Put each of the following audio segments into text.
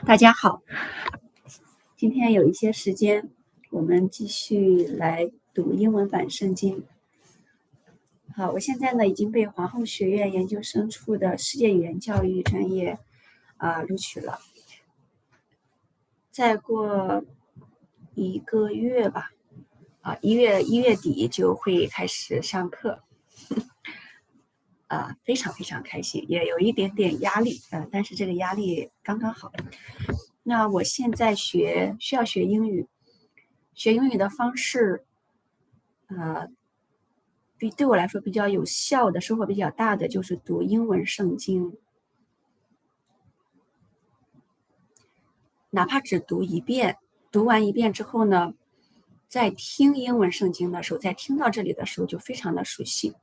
大家好，今天有一些时间，我们继续来读英文版圣经。好，我现在呢已经被皇后学院研究生处的世界语言教育专业录取了。再过1个月吧，1月底就会开始上课。非常非常开心，也有一点点压力，但是这个压力刚刚好。那我现在需要学英语，学英语的方式，对我来说比较有效的、收获比较大的就是读英文圣经，哪怕只读一遍，读完一遍之后呢，在听英文圣经的时候，在听到这里的时候就非常的熟悉。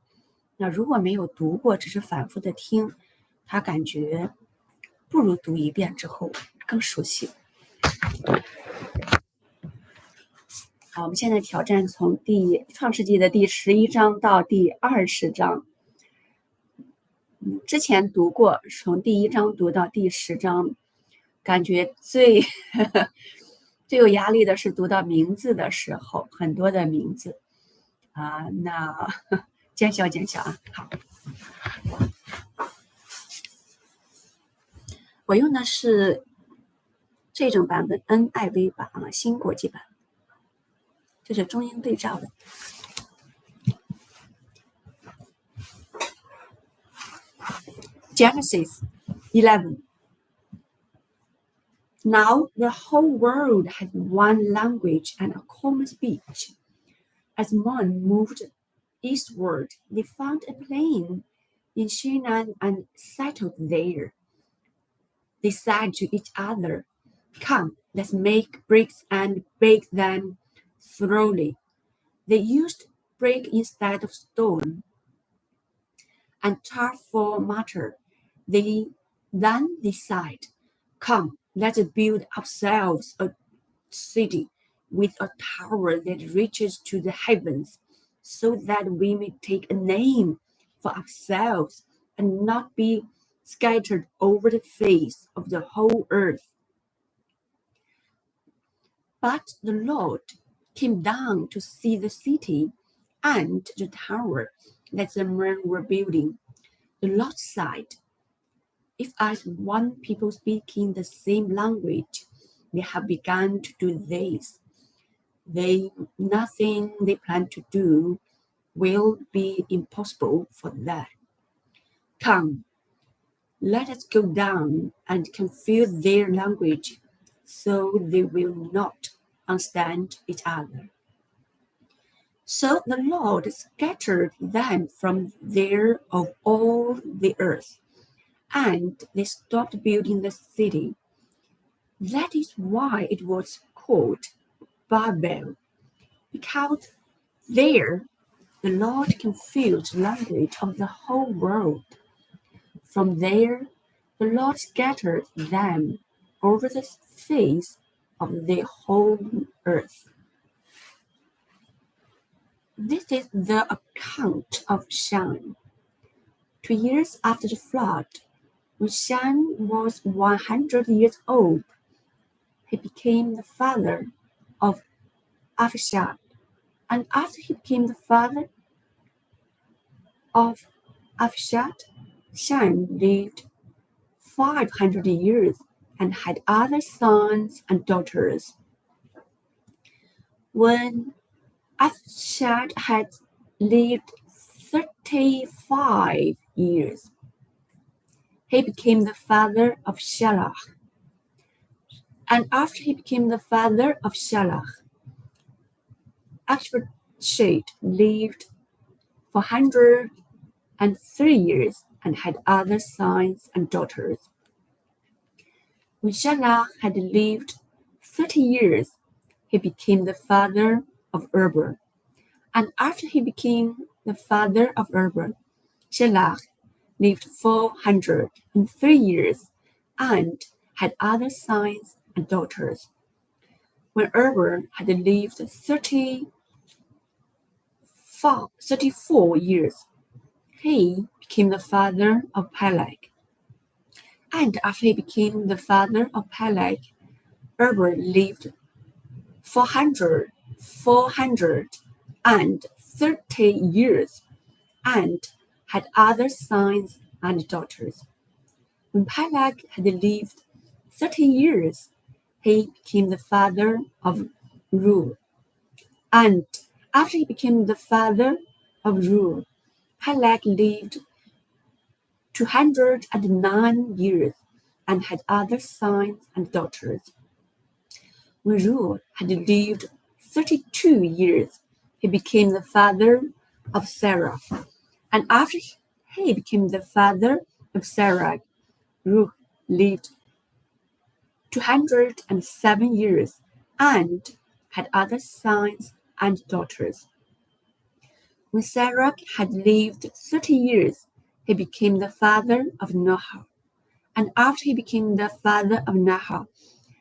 那如果没有读过，只是反复的听，他感觉不如读一遍之后更熟悉。好，我们现在挑战从创世纪的第11章到第20章。之前读过，从第1章读到第10章，感觉最有压力的是读到名字的时候，很多的名字那见笑啊。好，我用的是这种版本 NIV 版新国际版，这是中英对照的。Genesis 11. Now the whole world had one language and a common speech. As man moved eastward, they found a plain in Shinar and settled there. They said to each other, "Come, let's make bricks and bake them thoroughly." They used brick instead of stone and tar for mortar. Then they said, "Come, let's build ourselves a city with a tower that reaches to the heavens, so that we may take a name for ourselves and not be scattered over the face of the whole earth." But the Lord came down to see the city and the tower that the men were building. The Lord said, "If as one people speaking the same language, they have begun to do this, nothing they plan to do will be impossible for them. Come, let us go down and confuse their language, so they will not understand each other." So the Lord scattered them from there of all the earth, and they stopped building the city. That is why it was called Babel, because there the Lord confused the language of the whole world. From there, the Lord scattered them over the face of the whole earth. This is the account of Shem. 2 years after the flood, when Shem was 100 years old, he became the father of Arphaxad. And after he became the father of Arphaxad, Shem lived 500 years and had other sons and daughters. When Arphaxad had lived 35 years, he became the father of Shelah. And after he became the father of Shelah, Arphaxad lived 403 years and had other sons and daughters. When Shelah had lived 30 years, he became the father of Eber. And after he became the father of Eber, Shelah lived 403 years and had other sons and daughters. When Eber had lived 34 years, he became the father of Peleg. And after he became the father of Peleg, Abram lived 430 years and had other sons and daughters. When Peleg had lived 30 years, he became the father of Reu. And after he became the father of Reu, Peleg lived 209 years and had other sons and daughters. When Reu had lived 32 years, he became the father of Sarah. And after he became the father of Sarah, Reu lived 207 years and had other sons and daughters. When Sarah had lived 30 years, he became the father of Noah. And after he became the father of Noah,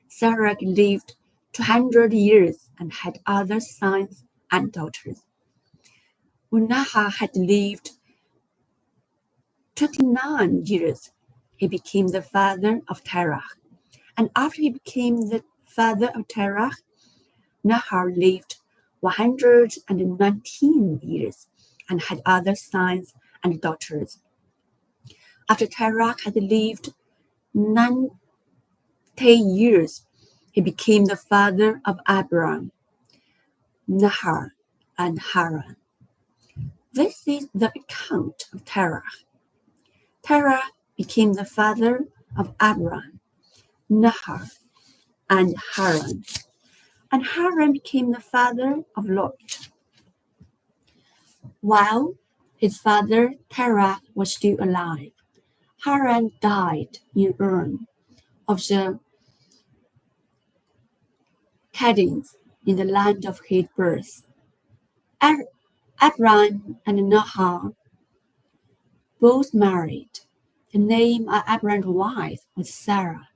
Sarah lived 200 years and had other sons and daughters. When Noah had lived 29 years, he became the father of Terah. And after he became the father of Terah, Noah lived 119 years and had other sons and daughters. After Terah had lived 90 years, he became the father of Abram, Nahor, and Haran. This is the account of Terah. Terah became the father of Abram, Nahor, and Haran. And Haran became the father of Lot. While his father Terah was still alive, Haran died in Ur of the Chaldeans in the land of his birth. Abram and Nahor both married. The name of Abram's wife was Sarah,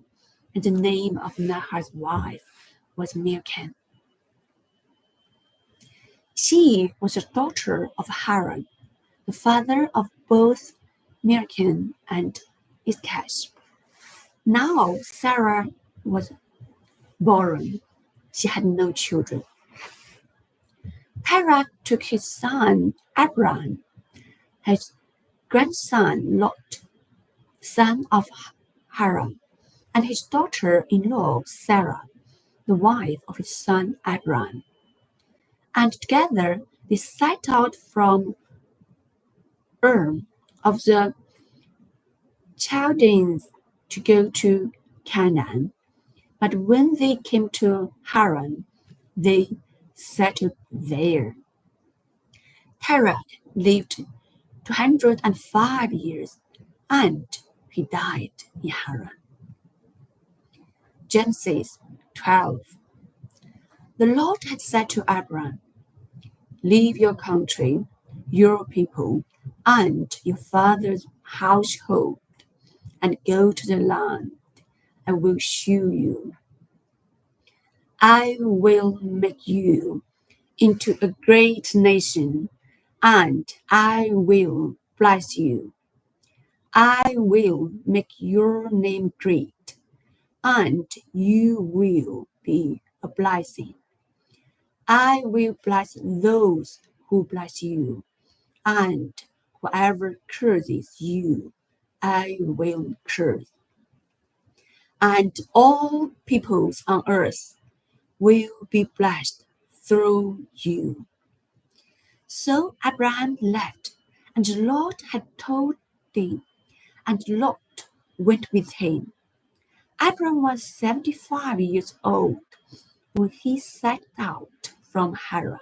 and the name of Nahor's wife was Milcah. She was a daughter of Haran, the father of both Milcah and Ishkash. Now Sarah was barren. She had no children. Terah took his son Abram, his grandson Lot, son of Haran, and his daughter-in-law Sarah, the wife of his son Abram. And together they set out from Ur of the Chaldeans to go to Canaan. But when they came to Haran, they settled there. Terah lived 205 years, and he died in Haran. Genesis 12. The Lord had said to Abram, "Leave your country, your people, and your father's household, and go to the land I will show you. I will make you into a great nation, and I will bless you. I will make your name great, and you will be a blessing. I will bless those who bless you, and whoever curses you, I will curse. And all peoples on earth will be blessed through you." So Abraham left, and the Lord had told him, and Lot went with him. Abraham was 75 years old when he set out from Haran.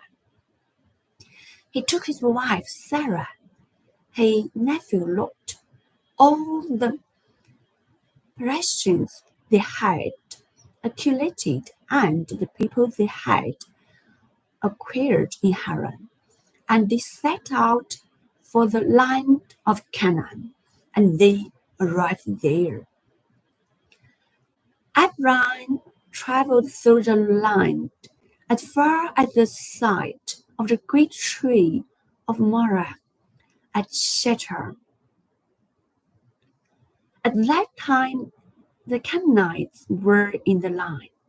He took his wife Sarah, his nephew Lot, all the possessions they had accumulated, and the people they had acquired in Haran, and they set out for the land of Canaan, and they arrived there. Abraham traveled through the land as far as the site of the great tree of Morah at Shechar. At that time, the Canaanites were in the land.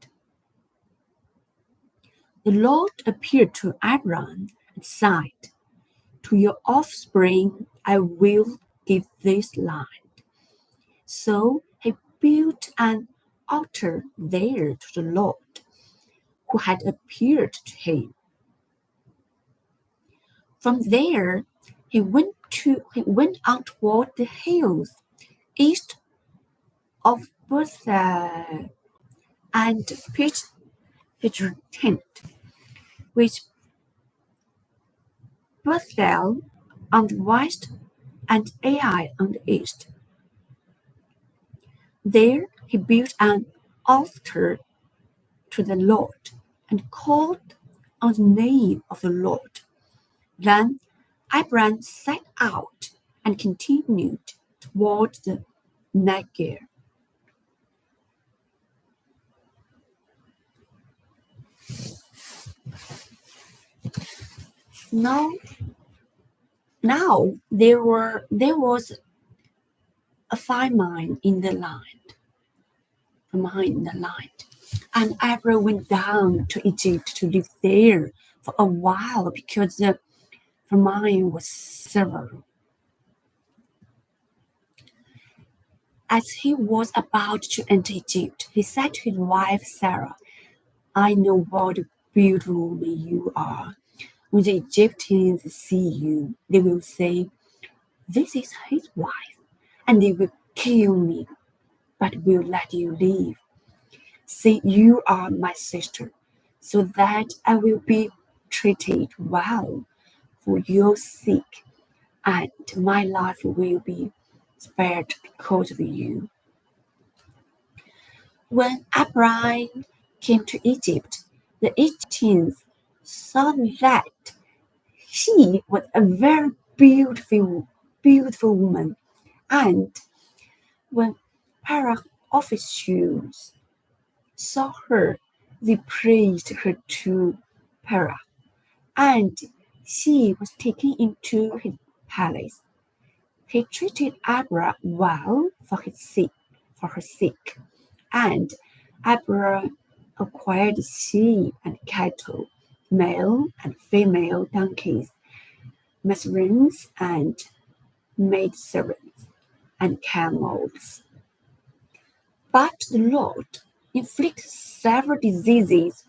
The Lord appeared to Abram and said, "To your offspring I will give this land." So he built an altar there to the Lord, who had appeared to him. From there, he went on toward the hills east of Bethel and pitched his tent, with Bethel on the west and Ai on the east. There he built an altar to the Lord and called on the name of the Lord. Then Abram set out and continued toward the Negev. Now there was a famine in the land, and Abram went down to Egypt to live there for a while because the famine was severe. As he was about to enter Egypt, he said to his wife Sarah, "I know what a beautiful woman you are. When the Egyptians see you, they will say, 'This is his wife,' and they will kill me, but will let you live. Say you are my sister, so that I will be treated well for your sake, and my life will be spared because of you." When Abraham came to Egypt, the Egyptians saw that she was a very beautiful woman, and when Pharaoh officials saw her, they praised her to Pharaoh, and she was taken into his palace. He treated Abram well for her sake, and Abram acquired sheep and cattle, male and female donkeys, mercenaries and maidservants, and camels. But the Lord inflicted several diseases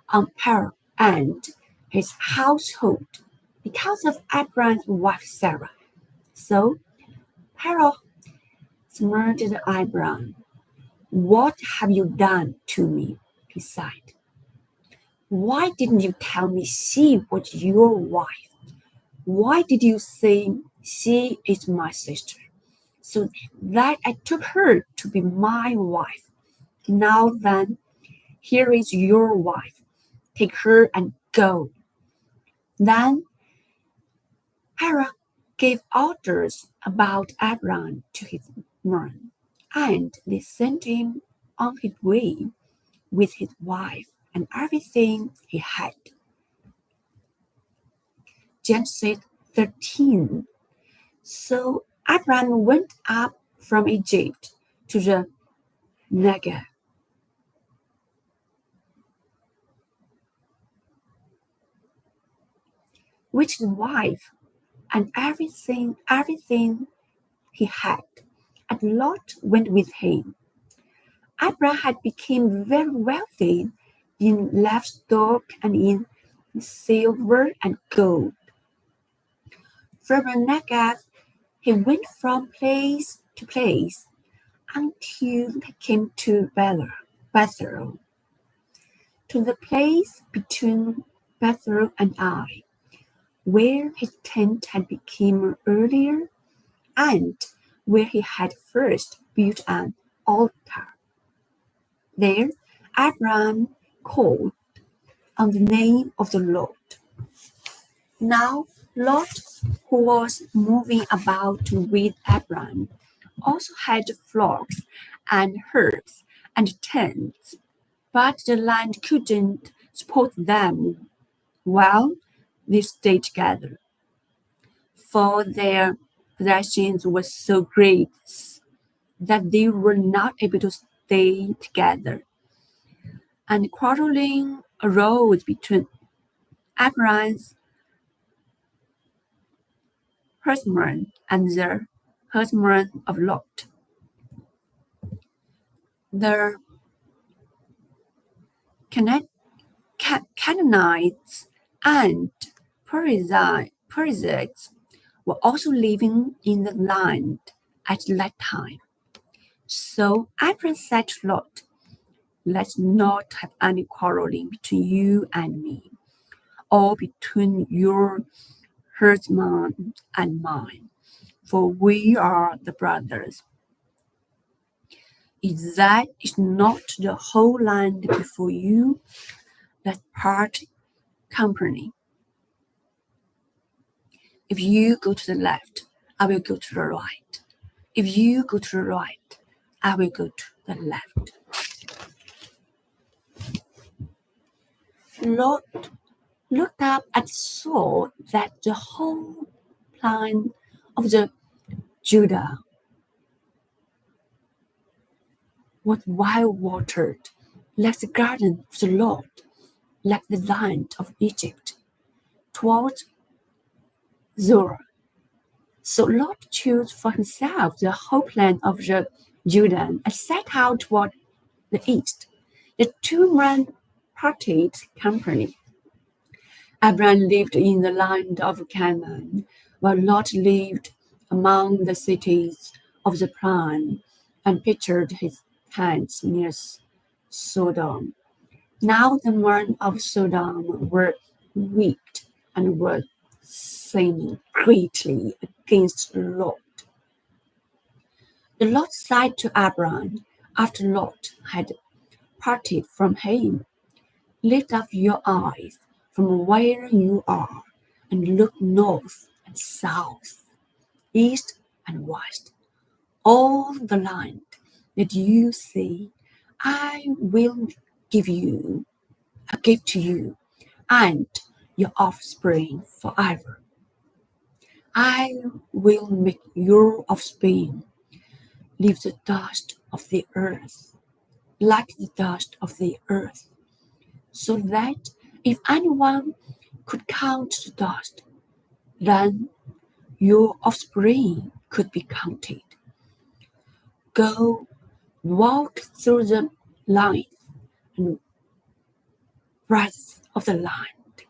on Pharaoh and his household because of Abram's wife Sarah. So Pharaoh smirked Abram. "What have you done to me?" he said. "Why didn't you tell me she was your wife? Why did you say she is my sister, so that I took her to be my wife? Now then, here is your wife. Take her and go." Then Pharaoh gave orders about Abram to his men, and they sent him on his way with his wife and everything he had. Genesis 13. So Abram went up from Egypt to the Negev. With his wife and everything he had, and Lot went with him. Abram had become very wealthy in livestock and in silver and gold. From the Negev, he went from place to place until he came to Bethel, to the place between Bethel and Ai, where his tent had become earlier, and where he had first built an altar. There Abram called on the name of the Lord. Now Lot, who was moving about with Abram, also had flocks and herds and tents, but the land couldn't support them while they stayed together, for their possessions were so great that they were not able to stay together, and quarreling arose between Abraham's herdsmen and the herdsmen of Lot. The Canaanites and Perizzites were also living in the land at that time. So Abraham said to Lot, "Let's not have any quarreling between you and me, or between your herdsman and mine, for we are the brothers. Is not the whole land before you? Let's part company. If you go to the left, I will go to the right. If you go to the right, I will go to the left." Lot looked up and saw that the whole plain of the Judah was well watered, like the garden of the Lord, like the land of Egypt, towards Zoar. So Lot chose for himself the whole plain of the Judah and set out toward the east. The two men parted company. Abraham lived in the land of Canaan, while Lot lived among the cities of the plain and pitched his tents near Sodom. Now the men of Sodom were wicked and were sinning greatly against Lot. The Lord said to Abraham, after Lot had parted from him, "Lift up your eyes from where you are and look north and south, east and west. All the land that you see, I will give to you and your offspring forever. I will make your offspring leave the dust of the earth, like the dust of the earth, so that if anyone could count the dust, then your offspring could be counted. Go, walk through the length and breadth of the land,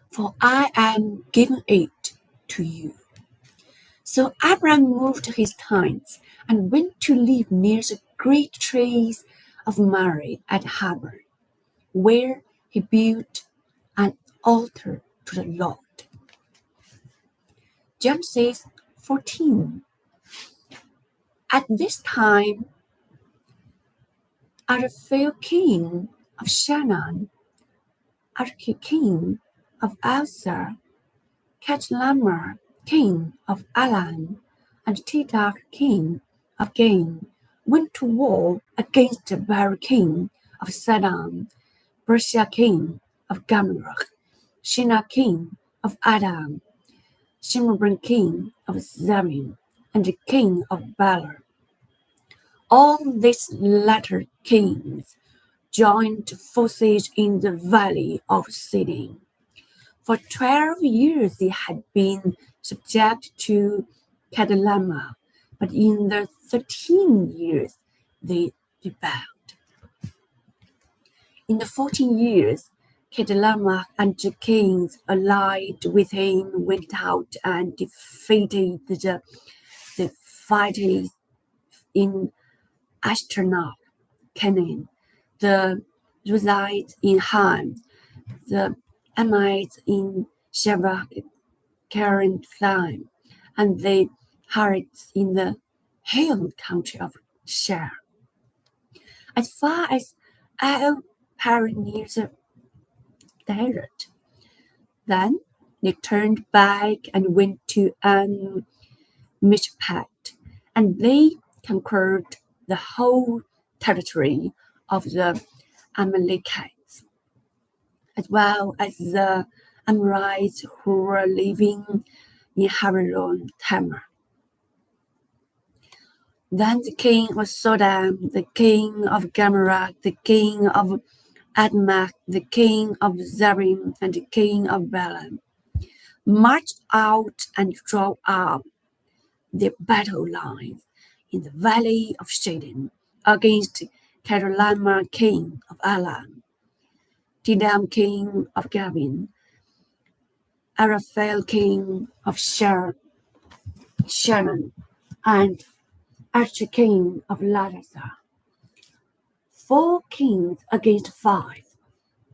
for I am giving it to you." So Abraham moved his tents and went to live near the great trees of Mamre at Hebron, where he built an altar to the Lord. Genesis 14. At this time, Araphael king of Shanaan, Arki king of Elsa, Ketlamar king of Alan, and Tidal king of Gain went to war against Bar king of Saddam, Persia king of Gamarach, Shinar king of Adam, Shimron king of Zarim, and the king of Balar. All these latter kings joined forces in the valley of Siddim. For 12 years they had been subject to Kedorlaomer, but in the 13 years they rebelled. In the 14 years, Kedorlaomer and the kings allied with him went out and defeated the Phathites in Ashtaroth, Canaan, the Jebusites in Ham, the Ammonites in Sheba, Kiriathaim, and the Harites in the hill country of Shar, as far as El-Paran near the desert. Then they turned back and went to Mishpat, and they conquered the whole territory of the Amalekites, as well as the Amorites who were living in Haroon Tamar. Then the king of Sodom, the king of Gomorrah, the king of Admah, the king of Zerim, and the king of Balaam marched out and drew up their battle lines in the valley of Shadin against Kedorlaomer king of Elam, Tidam king of Gabin, Araphel king of Sharon, and Archer king of Ladazah. 4 kings against 5.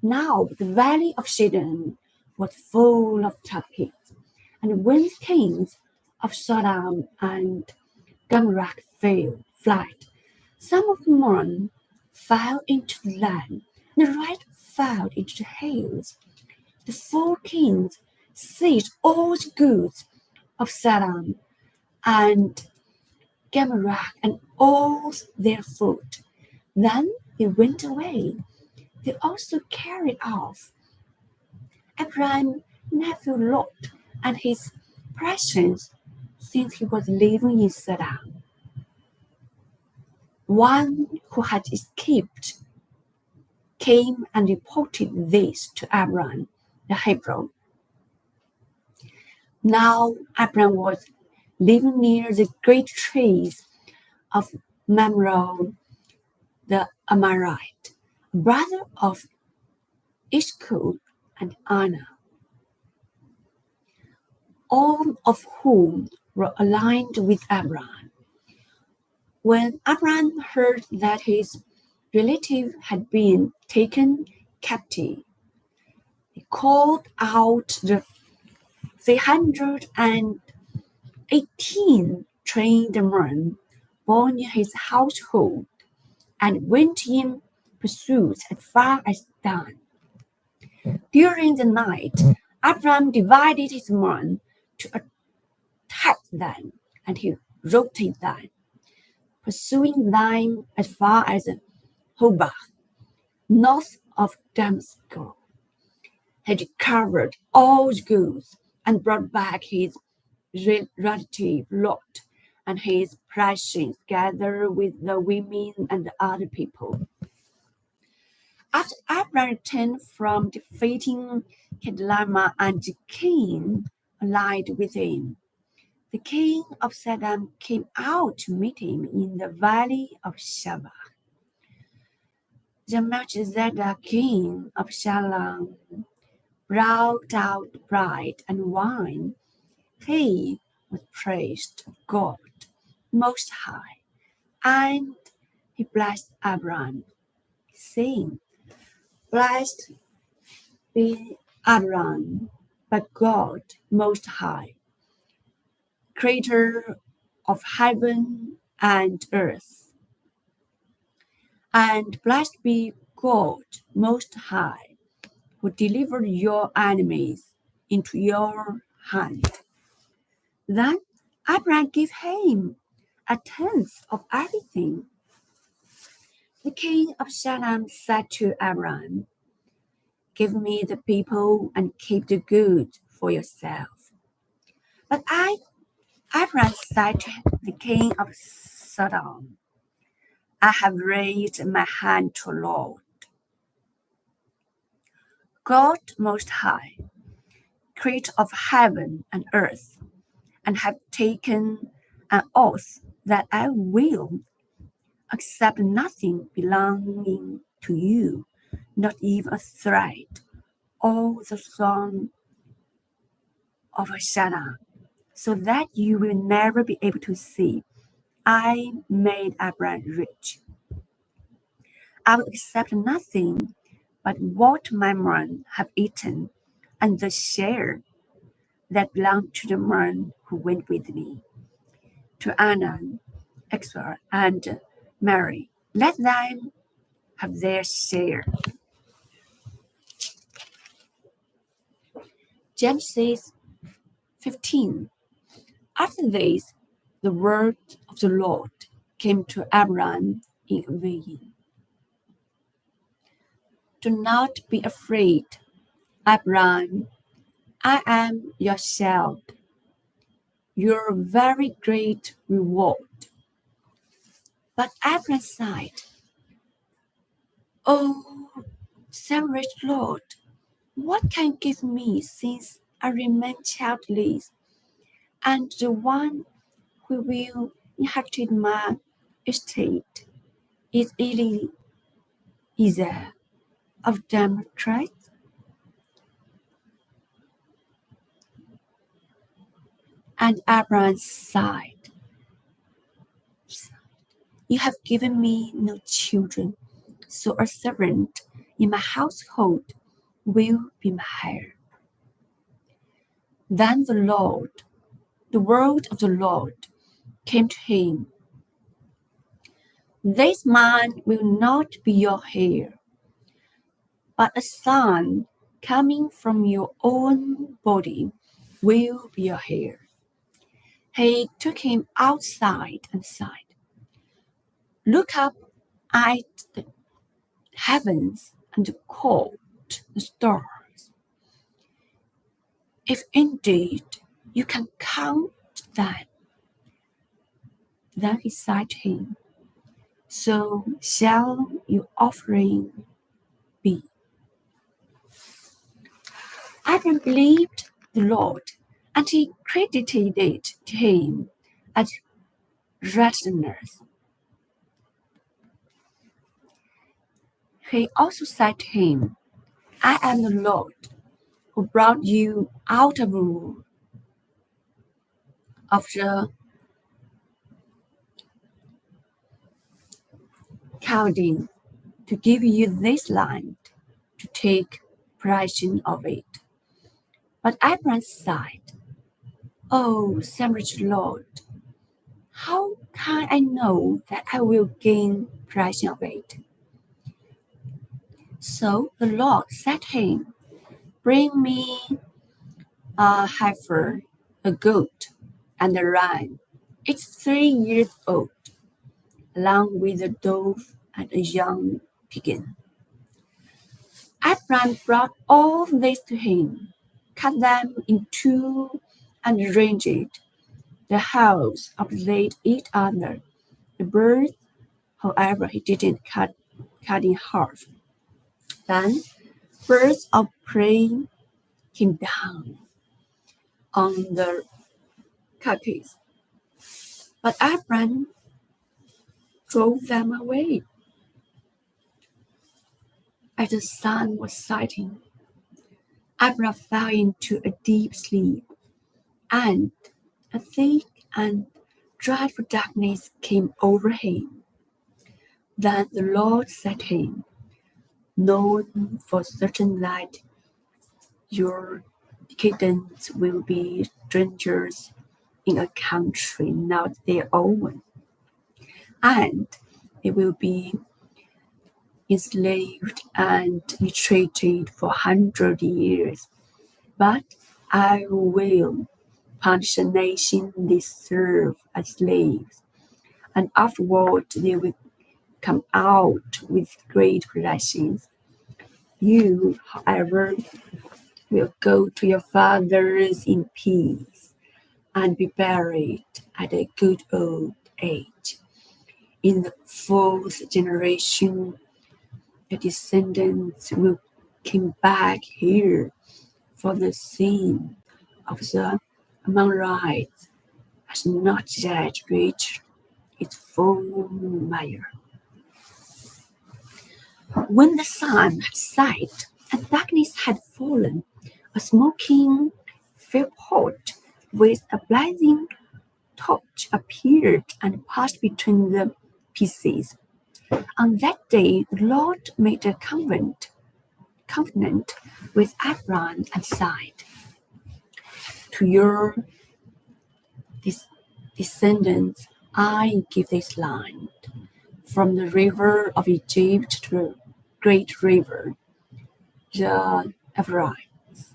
Now the valley of Shadin was full of chariots, and when the kings of Sodom and Gomorrah fled, some of them fell into the land, and the rest fell into the hills. The 4 kings seized all the goods of Sodom and Gomorrah and all their food. Then they went away. They also carried off Abraham's nephew Lot and his possessions, since he was living in Sodom. One who had escaped came and reported this to Abraham the Hebrew. Now Abraham was living near the great trees of Mamre the Amorite, brother of Eshcol and Anna, all of whom were aligned with Abraham. When Abraham heard that his relative had been taken captive, he called out the 318 trained men born in his household and went in pursuit as far as Dan. During the night, Abraham divided his men to attack them, and he routed them, pursuing them as far as Hobah, north of Damascus. He recovered all the goods and brought back his relative Lot and his possessions together with the women and the other people. After Abraham returned from defeating Kedorlaomer and the king allied with him, the king of Sodom came out to meet him in the valley of Shavah. The Melchizedek king of Shalom brought out bread and wine. He was praised of God Most High, and he blessed Abraham, saying, Blessed be Abraham by God Most High, creator of heaven and earth. And blessed be God Most High, who delivered your enemies into your hand. Then Abraham gave him a tenth of everything. The king of Sodom said to Abraham, Give me the people and keep the good for yourself. But Abraham said to the king of Sodom, I have raised my hand to Lord, God Most High, creator of heaven and earth, and have taken an oath that I will accept nothing belonging to you, not even a thread or the song of a shadow, so that you will never be able to see. I made Abraham rich. I will accept nothing but what my men have eaten, and the share that belonged to the men who went with me, to Anan, Exor, and Mary. Let them have their share. Genesis 15. After this, the word of the Lord came to Abraham in a vision. Do not be afraid, Abraham. I am your shield, your very great reward. But Abram sighed, "Oh, sovereign Lord, what can you give me since I remain childless, and the one who will inherit my estate is Eliezer of Damascus?" And Abram sighed, "You have given me no children, so a servant in my household will be my heir." Then the word of the Lord, came to him. "This man will not be your heir, but a son coming from your own body will be your heir." He took him outside and said, "Look up at the heavens and count the stars. If indeed you can count them." Then he said to him, "So shall your offering be." Abram believed the Lord, and he credited it to him as righteousness. He also said to him, "I am the Lord who brought you out of the Chaldeans to give you this land, to take possession of it." But Abram said, "Oh, sovereign Lord, how can I know that I will gain possession of it?" So the Lord said to him, "Bring me a heifer, a goat, and a ram, each 3 years old, along with a dove and a young pigeon." Abram brought all this to him, cut them in two, and arranged the house opposite each other. The birds, however, he didn't cut in half. Then birds of prey came down on the carcass, but Abram drove them away. As the sun was setting, Abram fell into a deep sleep, and a thick and dreadful darkness came over him. Then the Lord said to him, "Know for certain that your descendants will be strangers in a country not their own, and they will be enslaved and mistreated for 100 years. But I will punish the nation they serve as slaves, and afterward they will come out with great possessions. You, however, will go to your fathers in peace and be buried at a good old age. In the fourth generation, the descendants will come back here, for the sin of the Amorites has not yet reached its full measure." When the sun had set and darkness had fallen, a smoking phillipot with a blazing torch appeared and passed between the pieces. On that day the Lord made a covenant with Abram and said, "To your descendants I give this land, from the river of Egypt to the great river, the Euphrates,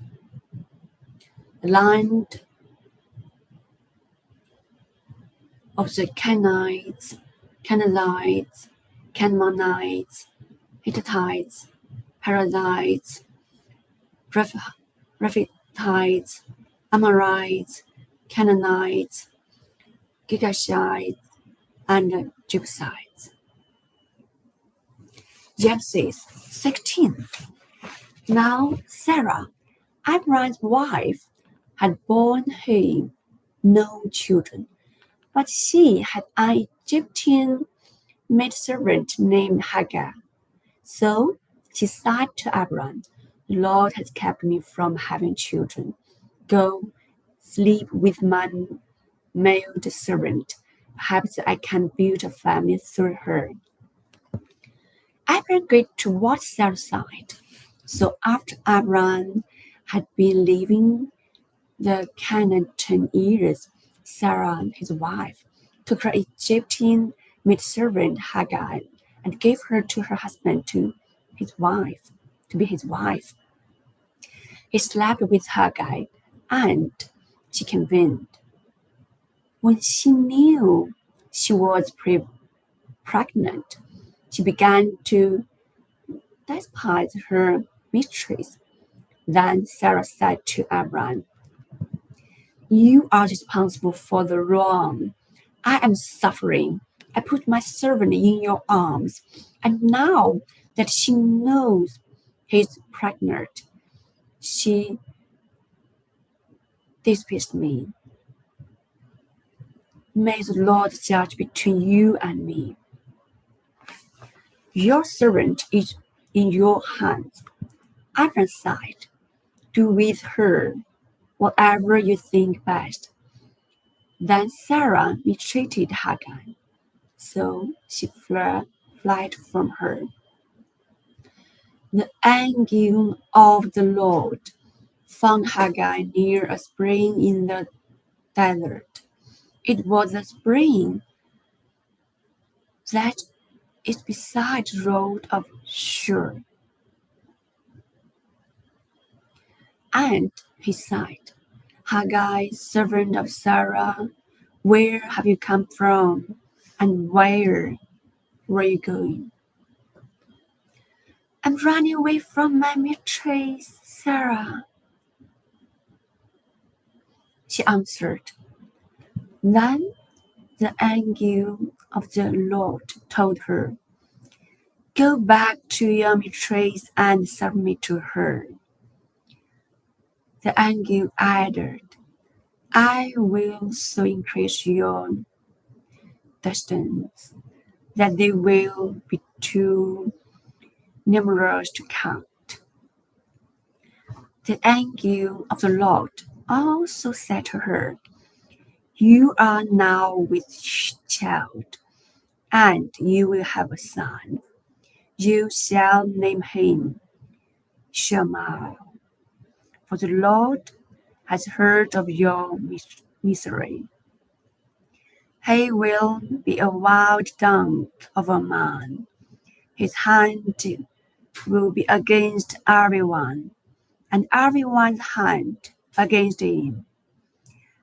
the land of the Canaanites, Canaanites, Hittites, Perizzites, Rephaites, Amorites, Canaanites, Girgashites, and Jebusites. Genesis 16. Now Sarah, Abraham's wife, had borne him no children, but she had an Egyptian maidservant named Hagar. So she said to Abraham, "The Lord has kept me from having children. Go, sleep with my maid servant. Perhaps I can build a family through her." Abraham agreed to what Sarah said. So after Abraham had been living the Canaan 10 years, Sarah, his wife, took her Egyptian maidservant Hagar and gave her to her husband to be his wife. He slept with Hagar, and she conceived. When she knew she was pregnant, she began to despise her mistress. Then Sarah said to Abraham, "You are responsible for the wrong. I am suffering. I put my servant in your arms, and now that she knows he's pregnant, she despises me. May the Lord judge between you and me. Your servant is in your hands." Abraham said, "Do with her whatever you think best." Then Sarah mistreated Hagar, so she fled from her. The angel of the Lord found Hagar near a spring in the desert. It was a spring that is beside the road of Shur. And he said, "Hagar, servant of Sarah, where have you come from, and where were you going?" "I'm running away from my mistress, Sarah," she answered. Then the angel of the Lord told her, "Go back to your mistress and submit to her." The angel added, "I will so increase your descendants that they will be too numerous to count." The angel of the Lord also said to her, "You are now with child, and you will have a son. You shall name him Ishmael, for the Lord has heard of your misery. He will be a wild dog of a man. His hand will be against everyone, and everyone's hand against him,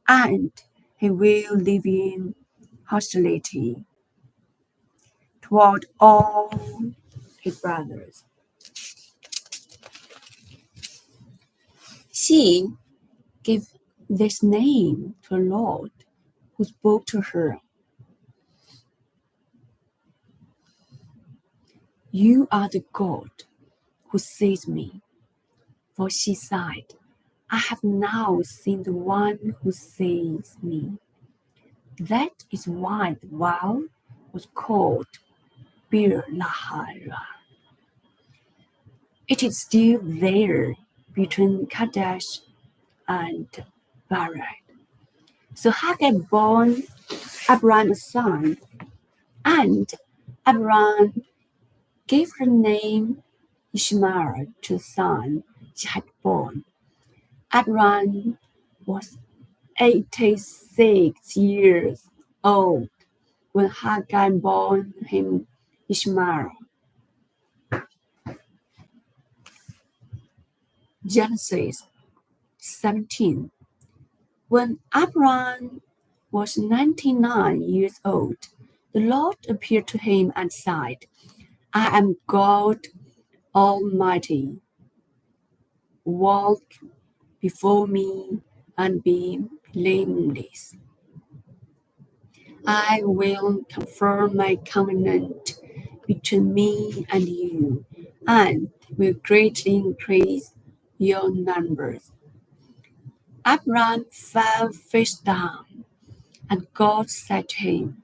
and he will live in hostility toward all his brothers." She gave this name to the Lord, who spoke to her, "You are the God who saves me." For she said, "I have now seen the one who saves me." That is why the well was called Bir Lahai. It is still there between Kadesh and Barad. So Hagar bore Abraham a son, and Abraham gave her name Ishmael to the son she had born. Abraham was 86 years old when Hagar bore him Ishmael. Genesis 17. When Abraham was 99 years old, the Lord appeared to him and said, "I am God Almighty. Walk before me and be blameless." I will confirm my covenant between me and you, and will greatly increase your numbers. Abraham fell face down, and God said to him,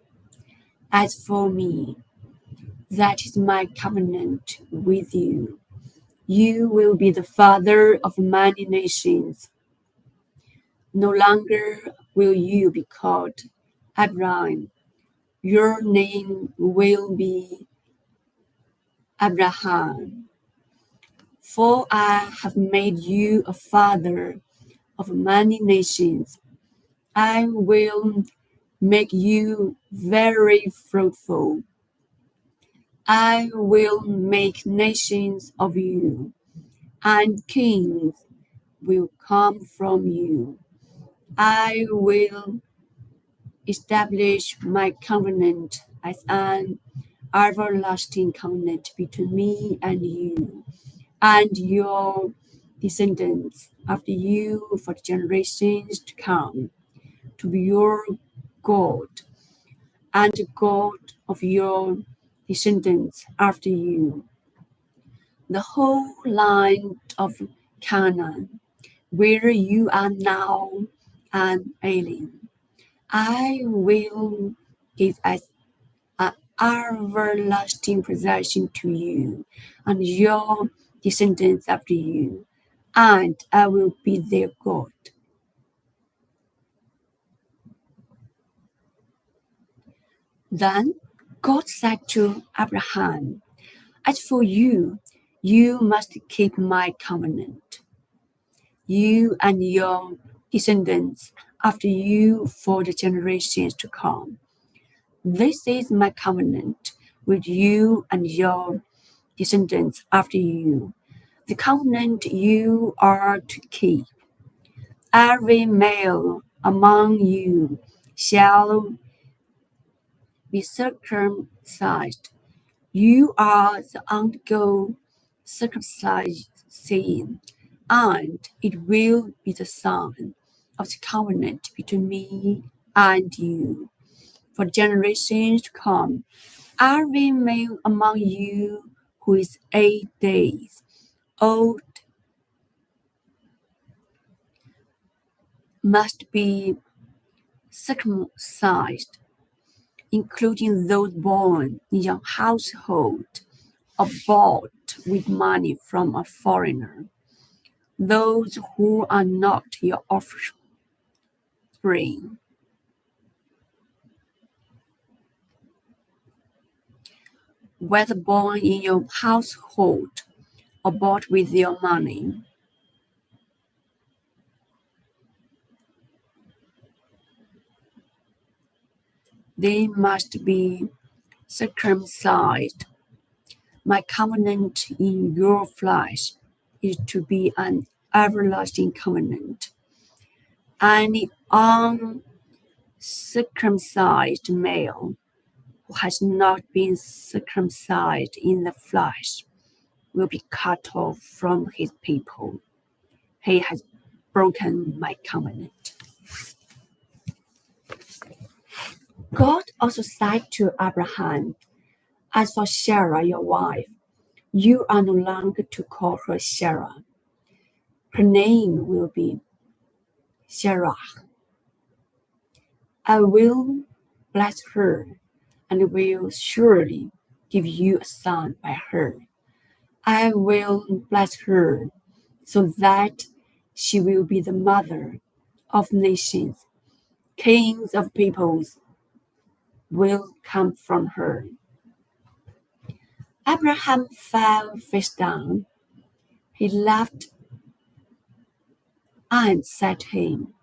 As for me, that is my covenant with you. You will be the father of many nations. No longer will you be called Abraham. Your name will be Abraham. For I have made you a father of many nations. I will make you very fruitful. I will make nations of you, and kings will come from you. I will establish my covenant as an everlasting covenant between me and you and your descendants after you for generations to come, to be your God and the God of your descendants after you. The whole line of Canaan, where you are now an alien, I will give as an everlasting possession to you and your descendants after you, and I will be their God. Then God said to Abraham, As for you, you must keep my covenant, you and your descendants after you for the generations to come. This is my covenant with you and your descendants after you, the covenant you are to keep. Every male among you shall be circumcised. You are the undergo circumcision, and it will be the sign of the covenant between me and you. For generations to come, every male among you who is 8 days old must be circumcised, including those born in your household or bought with money from a foreigner, those who are not your offspring, whether born in your household or bought with your money. They must be circumcised. My covenant in your flesh is to be an everlasting covenant. Any uncircumcised male who has not been circumcised in the flesh will be cut off from his people. He has broken my covenant. God also said to Abraham, As for Sarah, your wife, you are no longer to call her Sarah. Her name will be Sarah. I will bless her and will surely give you a son by her. I will bless her so that she will be the mother of nations. Kings of peoples will come from her. Abraham fell face down. He laughed and said to him,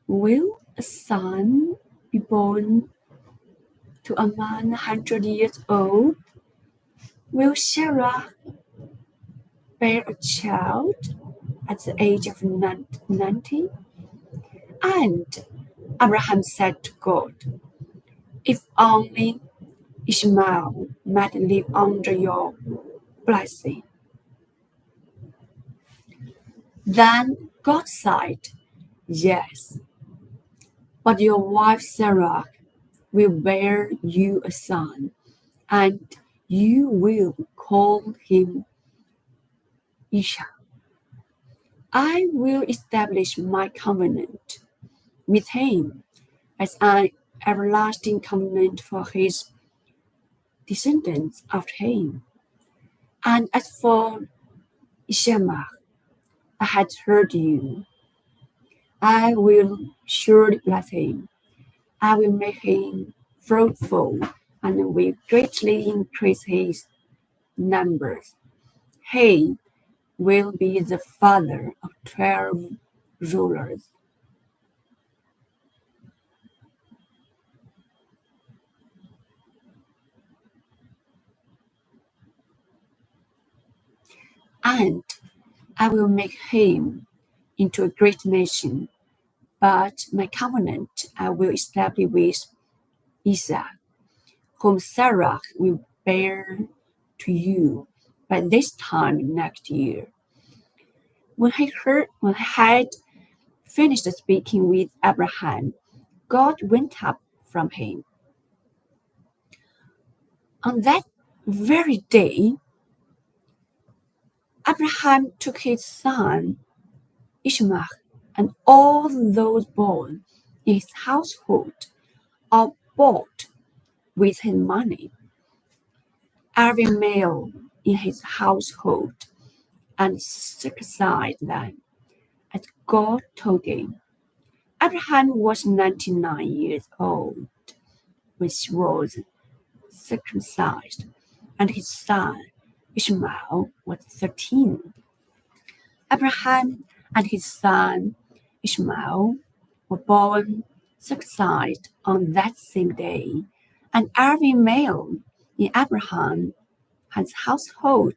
Will a son be born to a man 100 years old? Will Sarah bear a child at the age of 90? And Abraham said to God, If only Ishmael might live under your blessing. Then God said, Yes, But your wife Sarah will bear you a son, and you will call him Isha. I will establish my covenant with him as an everlasting covenant for his descendants after him. And as for Ishmael, I had heard you. I will surely bless him. I will make him fruitful and will greatly increase his numbers. He will be the father of 12 rulers. And I will make him into a great nation, but my covenant I will establish with Isaac, whom Sarah will bear to you by this time next year. When he had finished speaking with Abraham, God went up from him. On that very day, Abraham took his son Ishmael and all those born in his household or bought with his money, every male in his household, and circumcised them, as God told him. Abraham was 99 years old when he was circumcised, and his son Ishmael was 13. Abraham and his son Ishmael were born circumcised on that same day, and every male in Abraham's household,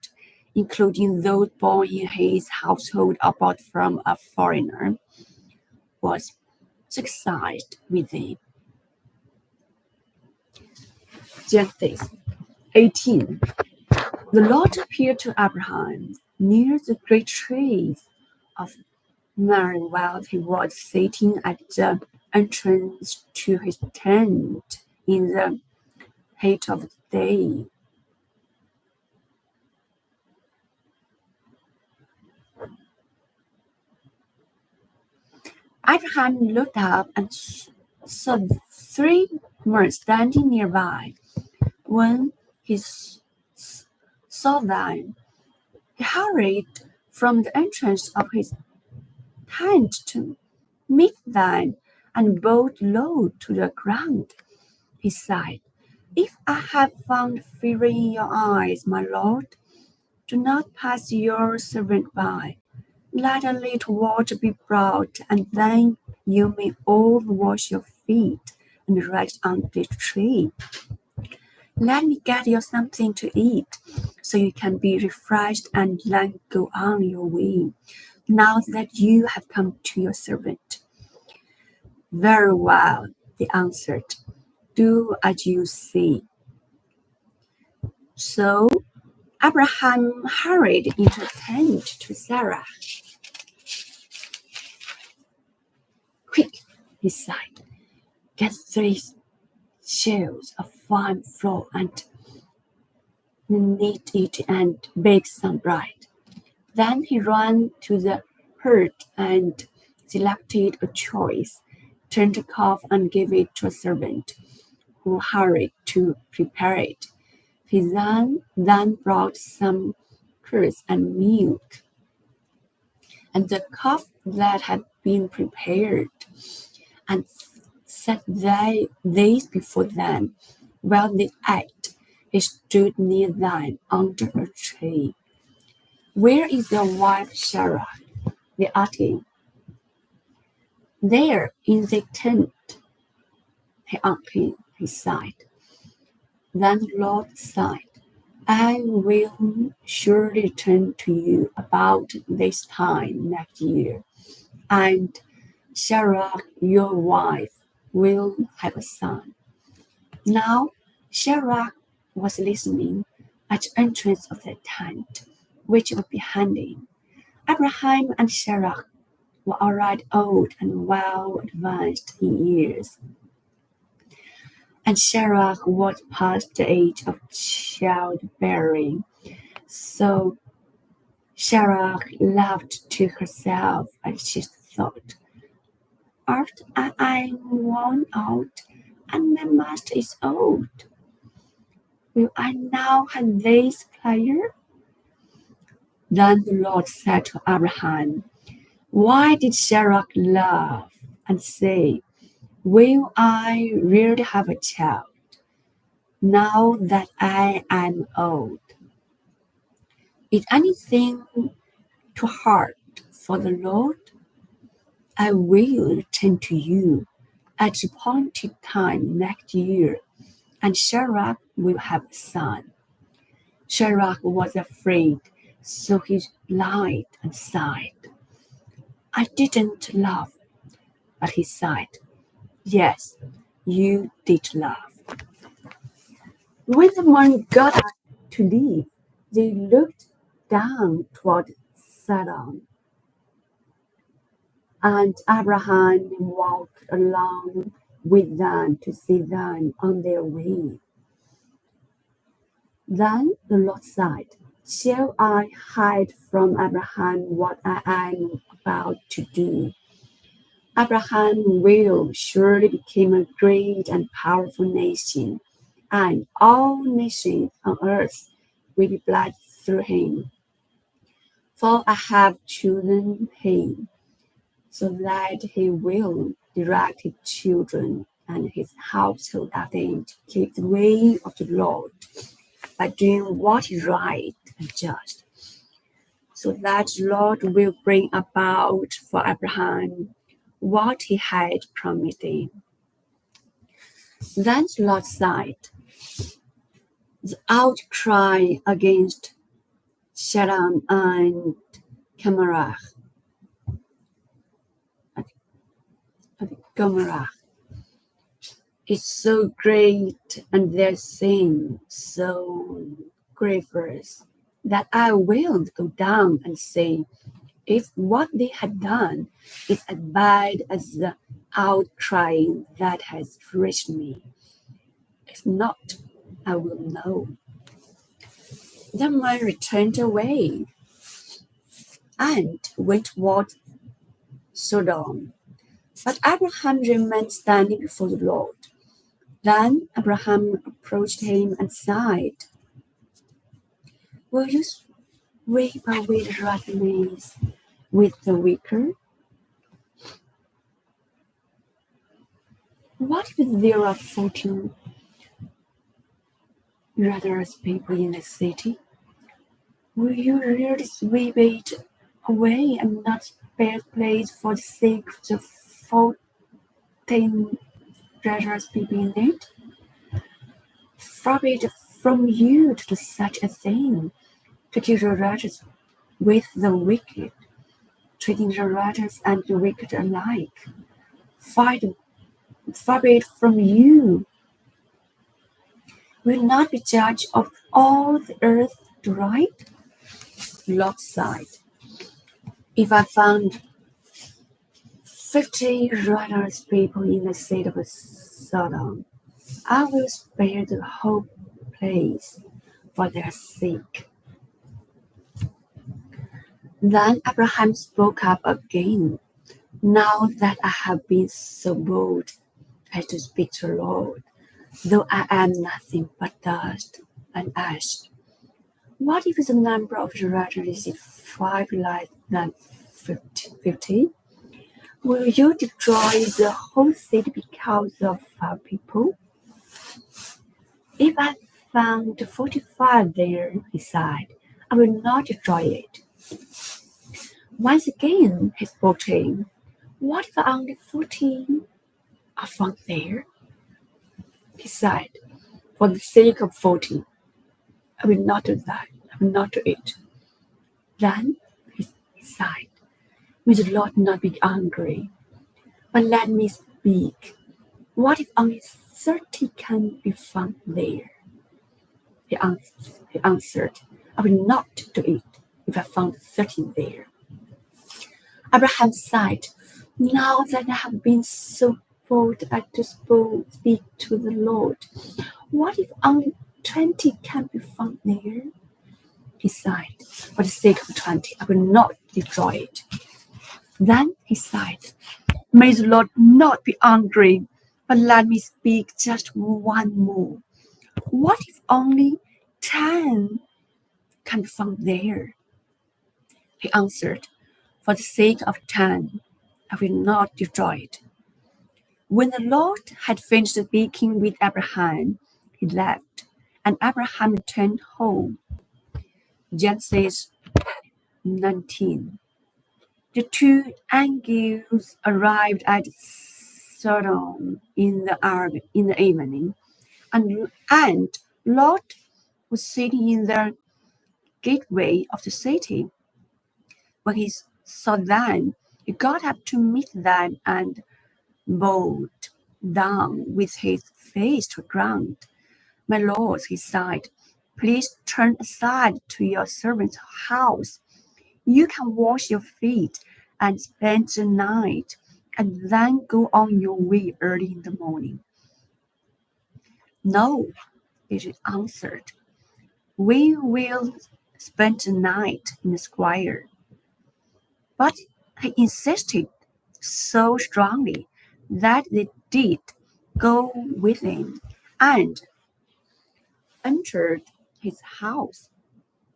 including those born in his household apart from a foreigner, was circumcised with him. Genesis 18. The Lord appeared to Abraham near the great trees of Mamre while he was sitting at the entrance to his tent in the heat of the day. Abraham looked up and saw 3 men standing nearby. When he saw them, he hurried from the entrance of his tent to meet them and bowed low to the ground. He said, "If I have found favor in your eyes, my Lord, do not pass your servant by. Let a little water be brought, and then you may all wash your feet and rest on this tree. Let me get you something to eat, so you can be refreshed and then go on your way, now that you have come to your servant." "Very well," they answered. "Do as you see." So Abraham hurried into the tent to Sarah. "Quick," he said, "get 3 shells of fine flour and knead it and bake some bread." Then he ran to the herd and selected a choice, turned a calf and gave it to a servant, who hurried to prepare it. He then brought some curds and milk, and the calf that had been prepared, and set these before them. While they ate, he stood near them under a tree. "Where is your wife Sarah?" they asked him. "There, in the tent," he said. Then the Lord said, "I will surely return to you about this time next year, and Sarah, your wife, will have a son." Now Sarah was listening at the entrance of the tent, which was behind him. Abraham and Sarah were already old and well advanced in years, and Sarah was past the age of childbearing. So Sarah laughed to herself as she thought, "After I am worn out, and my master is old, will I now have this pleasure?" Then the Lord said to Abraham, "Why did Sarah laugh and say, 'Will I really have a child, now that I am old?' Is anything too hard for the Lord? I will return to you at the appointed time next year, and Sarah will have a son." Sarah was afraid, so he lied and sighed. "I didn't laugh," but he sighed. "Yes, you did laugh." When the man got up to leave, they looked down toward Sodom, and Abraham walked along with them to see them on their way. Then the Lord said, "Shall I hide from Abraham what I am about to do? Abraham will surely become a great and powerful nation, and all nations on earth will be blessed through him. For I have chosen him, so that he will direct his children and his household after him to keep the way of the Lord by doing what is right and just, so that the Lord will bring about for Abraham what he had promised him." Then the Lord said, "The outcry against Sodom and Gomorrah is so great, and their sin so grievous, that I will go down and say, if what they had done is as bad as the outcry that has reached me. If not, I will know." The man returned away and went toward Sodom. But Abraham remained standing before the Lord. Then Abraham approached him and said, "Will you sweep away the righteous with the wicked? What if there are 14 righteous people in the city? Will you really sweep it away and not spare place for the sake of the 14 righteous people in it? Far be it from you to do such a thing, to kill the righteous with the wicked, treating the righteous and the wicked alike. Far be it from you. Will not be judge of all the earth right?" Lot sighed. "If I found 50 righteous people in the city of Sodom, I will spare the whole place for their sake." Then Abraham spoke up again. "Now that I have been so bold as to speak to the Lord, though I am nothing but dust and ash, what if the number of the righteous is 5 less than 50? Will you destroy the whole city because of 5 people?" "If I found 45 there," he said, "I will not destroy it." Once again he spoke to him. "What if only 14 are found there?" He said, "For the sake of 14, I will not do that. I will not do it." Then he sighed, "May the Lord not be angry, but let me speak. What if only 30 can be found there?" He answered, "I will not do it if I found 30 there." Abraham sighed. Now that I have been so bold as to speak to the Lord, what if only 20 can be found there? He sighed. For the sake of 20, I will not destroy it. Then he sighed. May the Lord not be angry, but let me speak just one more. What if only 10 can be found there? He answered, for the sake of 10, I will not destroy it. When the Lord had finished speaking with Abraham, he left, and Abraham returned home. Genesis 19. The two angels arrived at Sodom in the evening, and Lot was sitting in the gateway of the city. When he saw them, he got up to meet them and bowed down with his face to the ground. My lords, he sighed, please turn aside to your servant's house. You can wash your feet and spend the night, and then go on your way early in the morning. No, they answered. We will spend the night in the square. But he insisted so strongly that they did go with him and entered his house.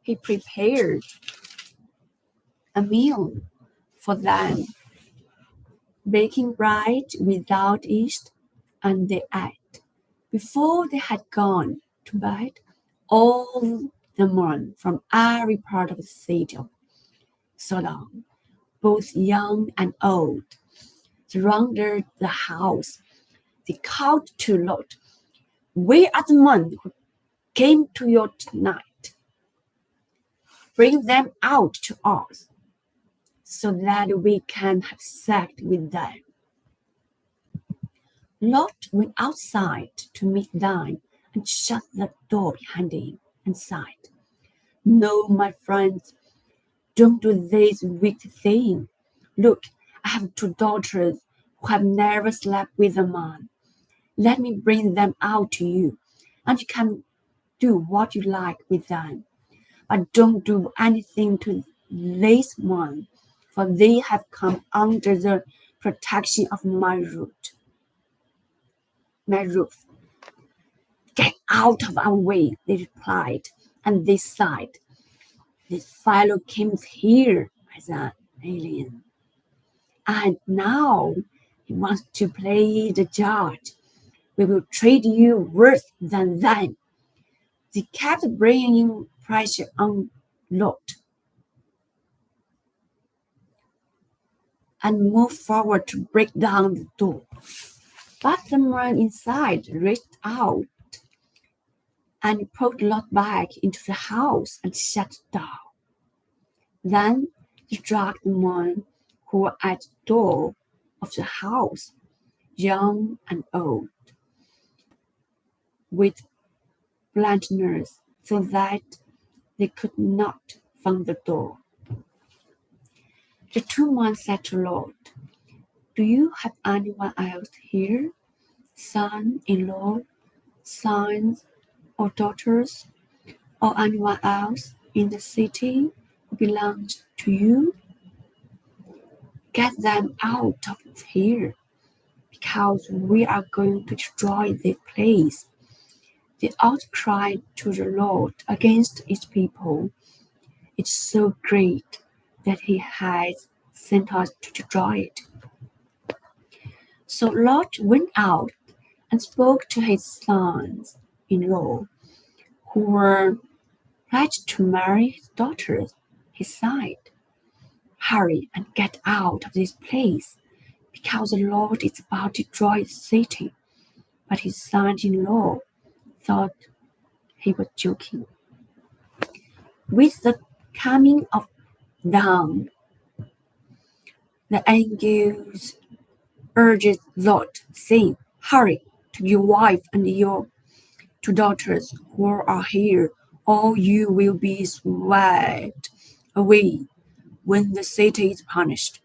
He prepared a meal for them, baking bread without yeast, and they ate. Before they had gone to bed, all the men from every part of the city of Sodom, both young and old, surrounded the house. They called to Lot, "We are the men who came to you tonight. Bring them out to us, so that we can have sex with them." Lot went outside to meet them and shut the door behind him and sighed, "No, my friends, don't do this wicked thing. Look, I have two daughters who have never slept with a man. Let me bring them out to you, and you can do what you like with them. But don't do anything to these men, for they have come under the protection of my roof. Get out of our way, they replied, and they sighed. This fellow came here as an alien, and now he wants to play the judge. We will treat you worse than them. They kept bringing pressure on Lot and moved forward to break down the door. But the man inside reached out and pulled Lot back into the house and shut it down. Then he dragged the man who were at the door of the house, young and old, with blindness, so that they could not find the door. The two men said to Lot, "Do you have anyone else here, son-in-law, sons or daughters, or anyone else in the city who belongs to you? Get them out of here, because we are going to destroy this place." The outcry to the Lord against his people is so great that he has sent us to destroy it. So Lot went out and spoke to his sons-in-law, who were pledged to marry his daughters. He sighed, "Hurry and get out of this place, because the Lord is about to destroy the city." But his sons-in-law thought he was joking. With the coming of dawn, the angels urged Lot, saying, "Hurry to your wife and your two daughters who are here, or you will be swept away when the city is punished."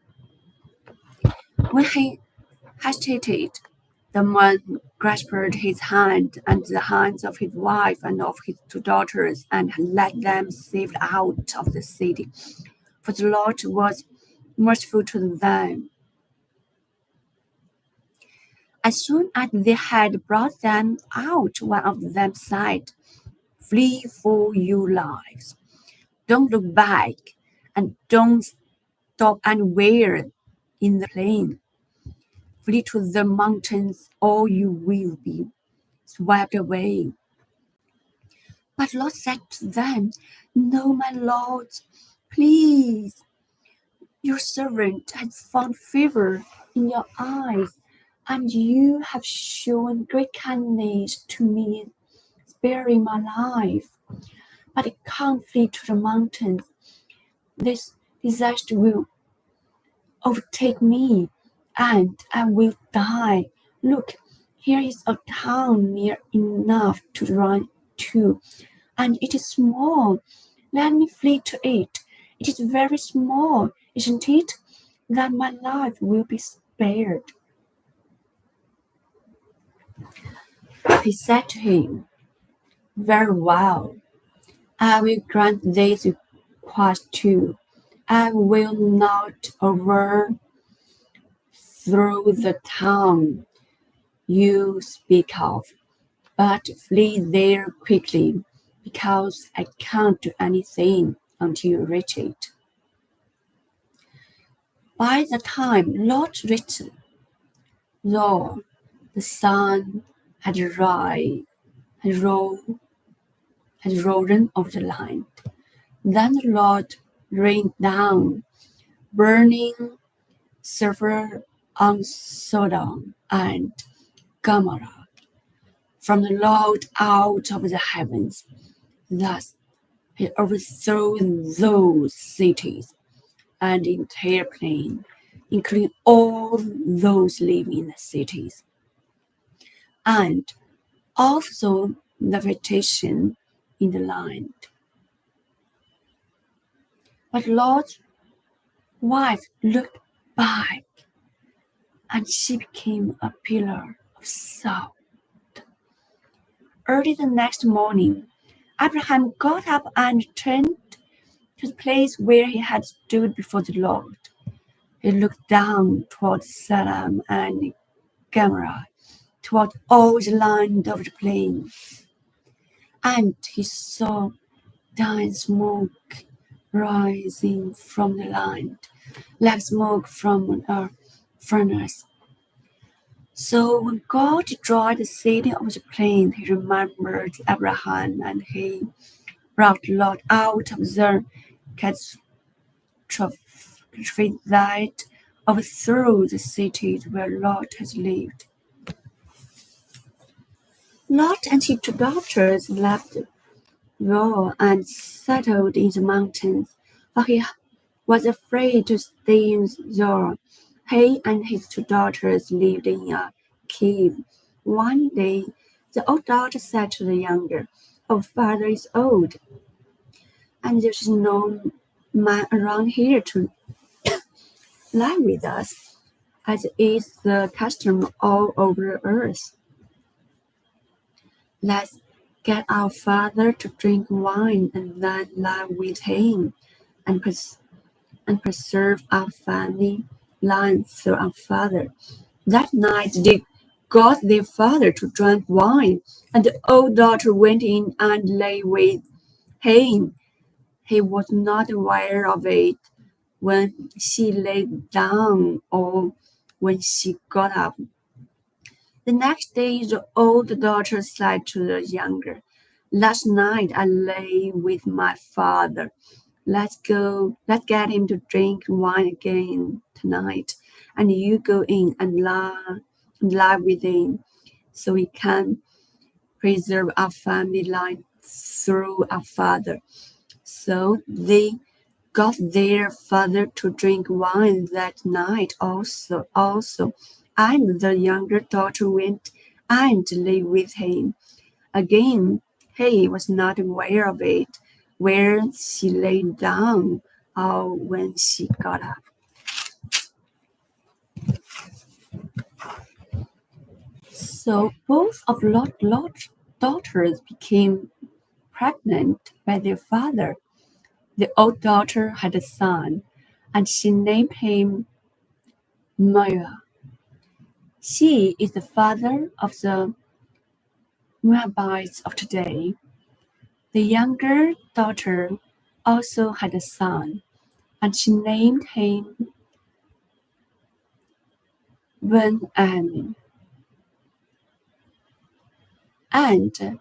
When he hesitated, the man grasped his hand and the hands of his wife and of his 2 daughters and led them safe out of the city, for the Lord was merciful to them. As soon as they had brought them out, one of them said, "Flee for your lives. Don't look back, and don't stop anywhere in the plain. Flee to the mountains, or you will be swept away." But Lot said to them, "No, my lords, please. Your servant has found favor in your eyes, and you have shown great kindness to me, sparing my life. But I can't flee to the mountains. This disaster will overtake me, and I will die. Look, here is a town near enough to run to, and it is small. Let me flee to it. It is very small, isn't it? Then my life will be spared." He said to him, "Very well, I will grant this request too. I will not overthrow the town you speak of, but flee there quickly, because I can't do anything until you reach it." By the time Lot reached Zoar, the sun had risen over the land. Then the Lord rained down burning sulfur on Sodom and Gomorrah from the Lord out of the heavens. Thus he overthrew those cities and the entire plain, including all those living in the cities, and also the vegetation in the land. But Lot's wife looked back, and she became a pillar of salt. Early the next morning, Abraham got up and returned to the place where he had stood before the Lord. He looked down toward Sodom and Gomorrah, toward all the land of the plain, and he saw dense smoke rising from the land, like smoke from a furnace. So when God destroyed the city of the plain, he remembered Abraham, and he brought Lot out of the catastrophe that overthrew the cities where Lot had lived. Lot and his 2 daughters left Zoar and settled in the mountains, for he was afraid to stay in Zoar. He and his 2 daughters lived in a cave. One day, the old daughter said to the younger, "Our father is old, and there's no man around here to lie with us, as is the custom all over earth. Let's get our father to drink wine and then lie with him, and preserve our family line through our father." That night they got their father to drink wine, and the old daughter went in and lay with him. He was not aware of it when she lay down or when she got up. The next day the old daughter said to the younger, "Last night I lay with my father. Let's get him to drink wine again tonight, and you go in and lie with him, so we can preserve our family line through our father." So they got their father to drink wine that night also, and the younger daughter went and lay with him. Again, he was not aware of it, where she lay down or when she got up. So both of Lot's daughters became pregnant by their father. The old daughter had a son, and she named him Maya. He is the father of the Moabites of today. The younger daughter also had a son, and she named him Ben-Ammi. And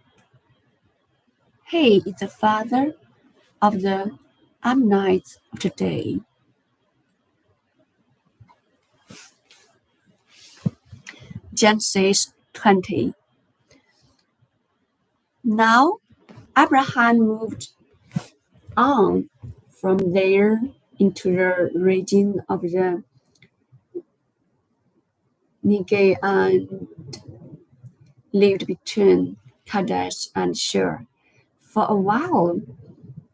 he is the father of the Ammonites of today. Genesis 20. Now Abraham moved on from there into the region of the Negev and lived between Kadesh and Shur. For a while,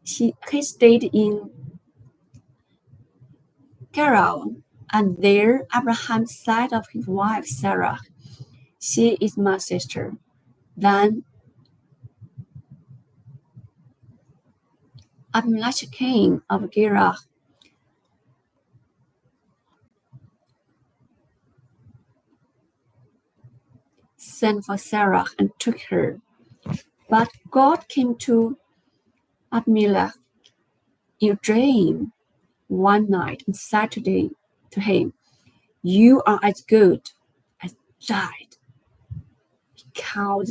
he stayed in Gerar, and there Abraham said of his wife Sarah, "She is my sister." Then Abimelech king of Gerar sent for Sarah and took her. But God came to Abimelech in a dream one night and said to him, "You are as good as dead, because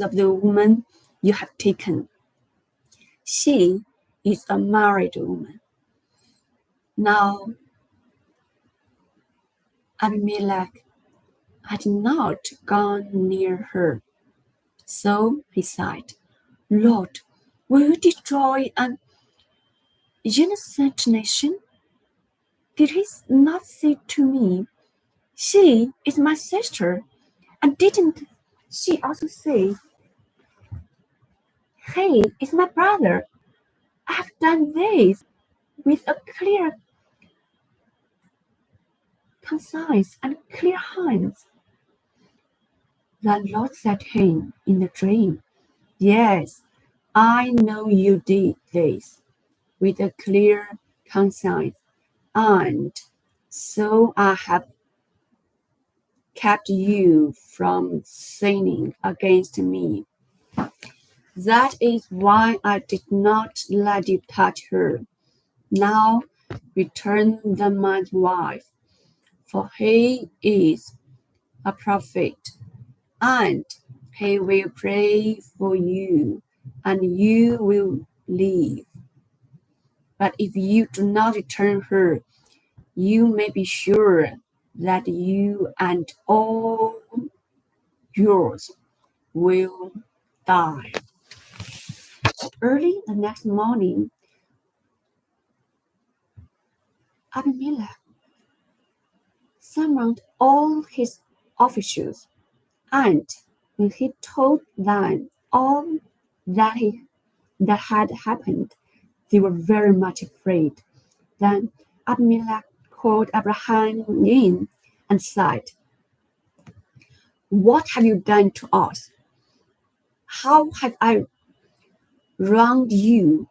of the woman you have taken. She is a married woman." Now Abimelech had not gone near her. So he said, "Lord, will you destroy an innocent nation? Did he not say to me, 'She is my sister'? And didn't she also say, 'He is my brother'? I have done this with a clear conscience and clear hands." The Lord said to him in the dream, "Yes, I know you did this with a clear conscience, and so I have kept you from sinning against me. That is why I did not let you touch her. Now return the man's wife, for he is a prophet, and he will pray for you, and you will live. But if you do not return her, you may be sure that you and all yours will die." Early the next morning, Abimelech summoned all his officials, and when he told them all that had happened, they were very much afraid. Then Abimelech called Abraham in and said, "What have you done to us? How have I wronged you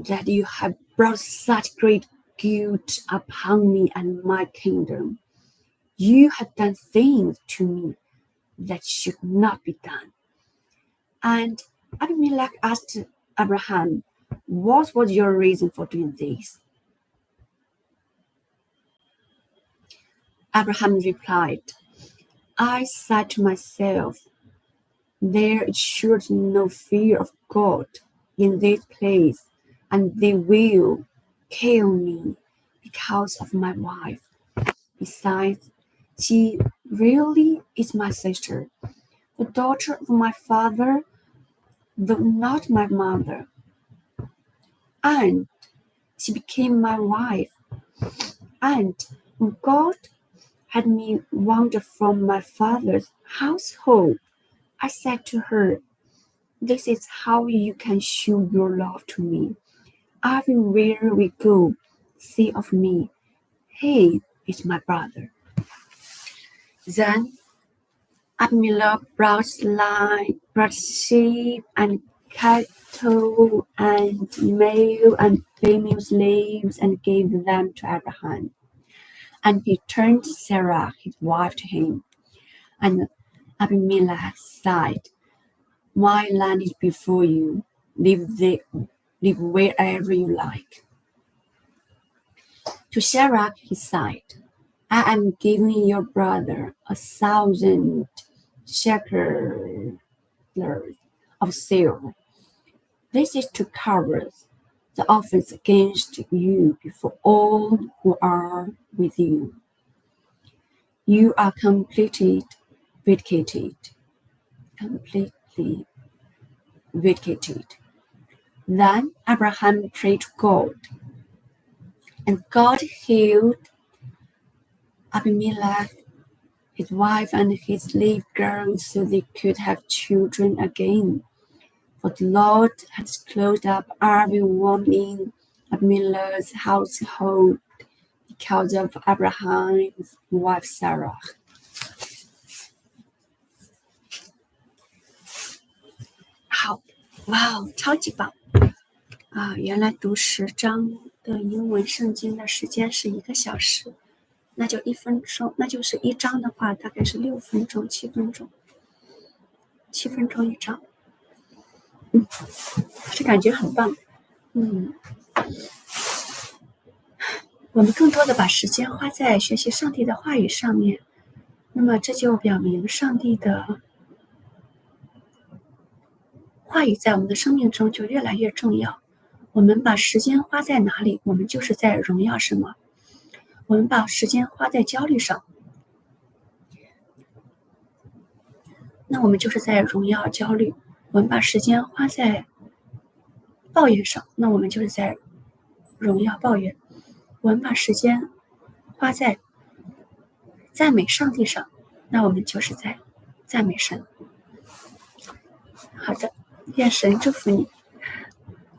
that you have brought such great guilt upon me and my kingdom? You have done things to me that should not be done." And Abimelech asked Abraham, "What was your reason for doing this?" Abraham replied, "I said to myself, there is surely no fear of God in this place, and they will kill me because of my wife. Besides, she really is my sister, the daughter of my father, though not my mother. And she became my wife. And when God had me wander from my father's household, I said to her, 'This is how you can show your love to me. Everywhere we go, say of me, "Hey, is my brother. Then Abimelech brought sheep and cattle and male and female slaves and gave them to Abraham. And he turned Sarah, his wife, to him. And Abimelech said, My land is before you. Live wherever you like. To Sarah he said, I am giving your brother 1,000 shekels of silver. This is to cover the offense against you before all who are with you. You are completely vindicated. Then Abraham prayed to God, and God healed Abimelech, his wife, and his slave girls so they could have children again. For the Lord has closed up every woman in Abimelech's household because of Abraham's wife Sarah. 好，哇哦，超级棒啊！原来读10章的英文圣经的时间是1个小时，那就1分钟，那就是1章的话大概是6分钟、7分钟，7分钟1章。这感觉很棒。我们更多的把时间花在学习上帝的话语上面，那么这就表明上帝的话语在我们的生命中就越来越重要。我们把时间花在哪里，我们就是在荣耀什么。我们把时间花在焦虑上，那我们就是在荣耀焦虑。我们把时间花在抱怨上，那我们就是在荣耀抱怨。我们把时间花在赞美上帝上，那我们就是在赞美神。好的，愿神祝福你，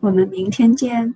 我们明天见。